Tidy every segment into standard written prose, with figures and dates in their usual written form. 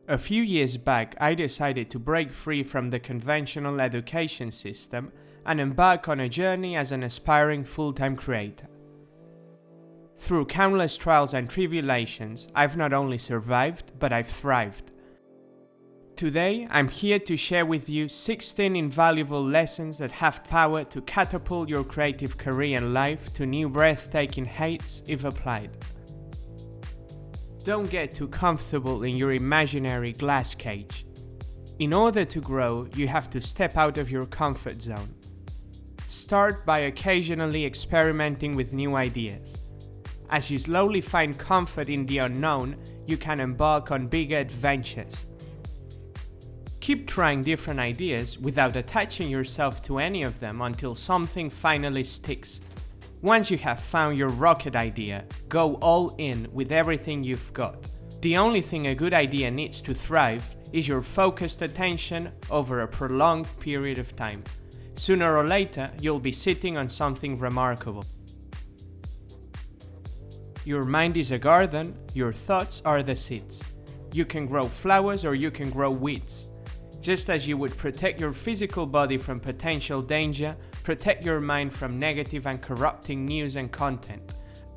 A few years back, I decided to break free from the conventional education system and embark on a journey as an aspiring full-time creator. Through countless trials and tribulations, I've not only survived, but I've thrived. Today, I'm here to share with you 16 invaluable lessons that have power to catapult your creative career and life to new breathtaking heights if applied. Don't get too comfortable in your imaginary glass cage. In order to grow, you have to step out of your comfort zone. Start by occasionally experimenting with new ideas. As you slowly find comfort in the unknown, you can embark on bigger adventures. Keep trying different ideas without attaching yourself to any of them until something finally sticks. Once you have found your rocket idea, go all in with everything you've got. The only thing a good idea needs to thrive is your focused attention over a prolonged period of time. Sooner or later, you'll be sitting on something remarkable. Your mind is a garden, your thoughts are the seeds. You can grow flowers or you can grow weeds. Just as you would protect your physical body from potential danger, protect your mind from negative and corrupting news and content.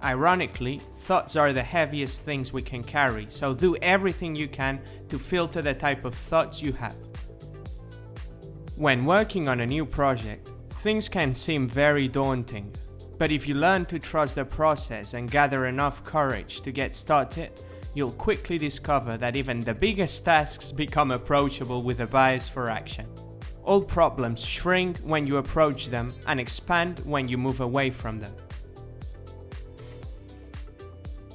Ironically, thoughts are the heaviest things we can carry, so do everything you can to filter the type of thoughts you have. When working on a new project, things can seem very daunting, but if you learn to trust the process and gather enough courage to get started, you'll quickly discover that even the biggest tasks become approachable with a bias for action. All problems shrink when you approach them and expand when you move away from them.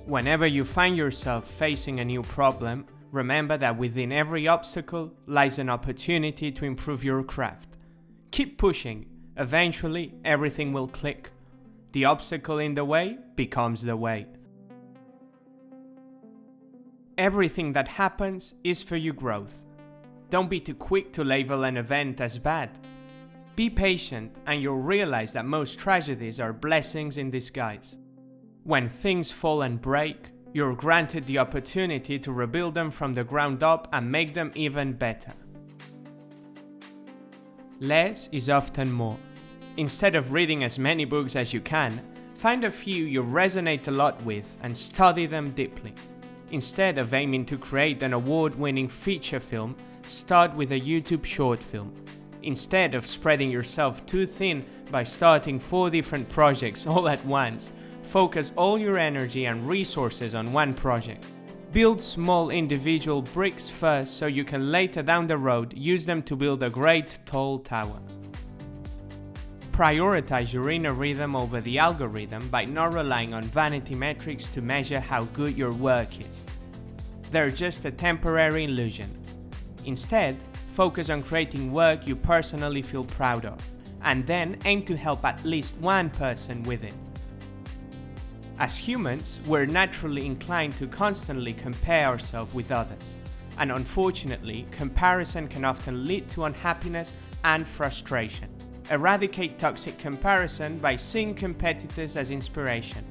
Whenever you find yourself facing a new problem, remember that within every obstacle lies an opportunity to improve your craft. Keep pushing. Eventually, everything will click. The obstacle in the way becomes the way. Everything that happens is for your growth. Don't be too quick to label an event as bad. Be patient and you'll realize that most tragedies are blessings in disguise. When things fall and break, you're granted the opportunity to rebuild them from the ground up and make them even better. Less is often more. Instead of reading as many books as you can, find a few you resonate a lot with and study them deeply. Instead of aiming to create an award-winning feature film, start with a YouTube short film. Instead of spreading yourself too thin by starting 4 different projects all at once, focus all your energy and resources on one project. Build small individual bricks first so you can later down the road use them to build a great tall tower. Prioritize your inner rhythm over the algorithm by not relying on vanity metrics to measure how good your work is. They're just a temporary illusion. Instead, focus on creating work you personally feel proud of, and then aim to help at least one person with it. As humans, we're naturally inclined to constantly compare ourselves with others, and unfortunately, comparison can often lead to unhappiness and frustration. Eradicate toxic comparison by seeing competitors as inspiration.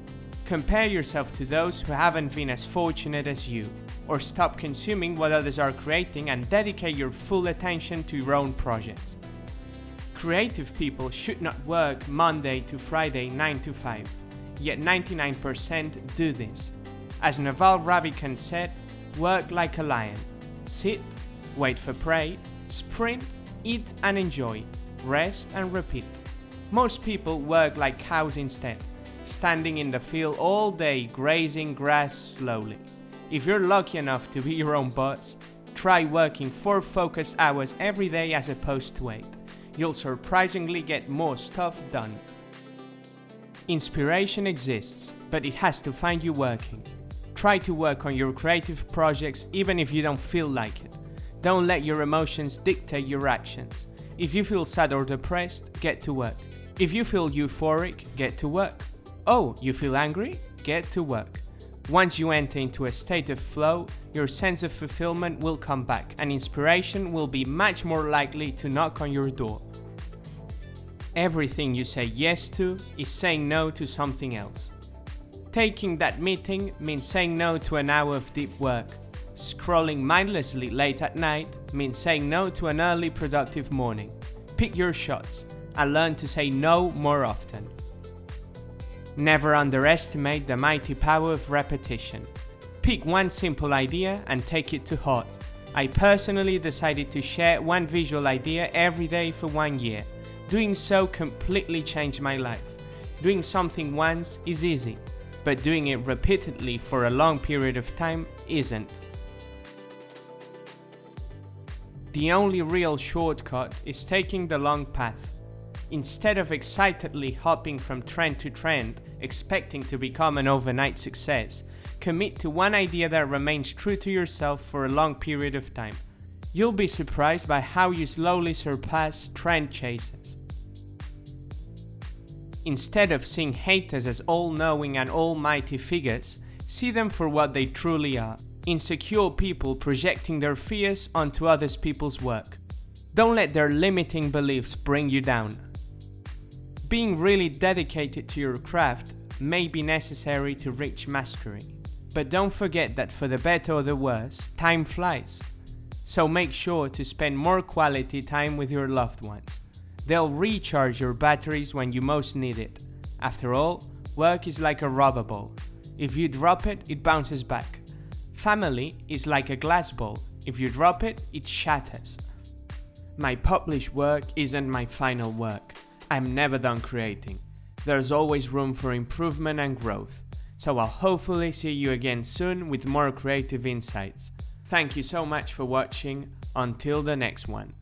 Compare yourself to those who haven't been as fortunate as you, or stop consuming what others are creating and dedicate your full attention to your own projects. Creative people should not work Monday to Friday 9 to 5, yet 99% do this. As Naval Ravikant said, work like a lion. Sit, wait for prey, sprint, eat and enjoy. Rest and repeat. Most people work like cows instead, standing in the field all day grazing grass slowly. If you're lucky enough to be your own boss, try working 4 focused hours every day as opposed to 8. You'll surprisingly get more stuff done. Inspiration exists, but it has to find you working. Try to work on your creative projects even if you don't feel like it. Don't let your emotions dictate your actions. If you feel sad or depressed, get to work. If you feel euphoric, get to work. Oh, you feel angry? Get to work. Once you enter into a state of flow, your sense of fulfillment will come back and inspiration will be much more likely to knock on your door. Everything you say yes to is saying no to something else. Taking that meeting means saying no to an hour of deep work. Scrolling mindlessly late at night means saying no to an early productive morning. Pick your shots and learn to say no more often. Never underestimate the mighty power of repetition. Pick one simple idea and take it to heart. I personally decided to share one visual idea every day for 1 year. Doing so completely changed my life. Doing something once is easy, but doing it repeatedly for a long period of time isn't. The only real shortcut is taking the long path. Instead of excitedly hopping from trend to trend, expecting to become an overnight success, commit to one idea that remains true to yourself for a long period of time. You'll be surprised by how you slowly surpass trend chasers. Instead of seeing haters as all-knowing and almighty figures, see them for what they truly are. Insecure people projecting their fears onto other people's work. Don't let their limiting beliefs bring you down. Being really dedicated to your craft may be necessary to reach mastery. But don't forget that for the better or the worse, time flies. So make sure to spend more quality time with your loved ones. They'll recharge your batteries when you most need it. After all, work is like a rubber ball. If you drop it, it bounces back. Family is like a glass ball. If you drop it, it shatters. My published work isn't my final work. I'm never done creating. There's always room for improvement and growth. So I'll hopefully see you again soon with more creative insights. Thank you so much for watching. Until the next one.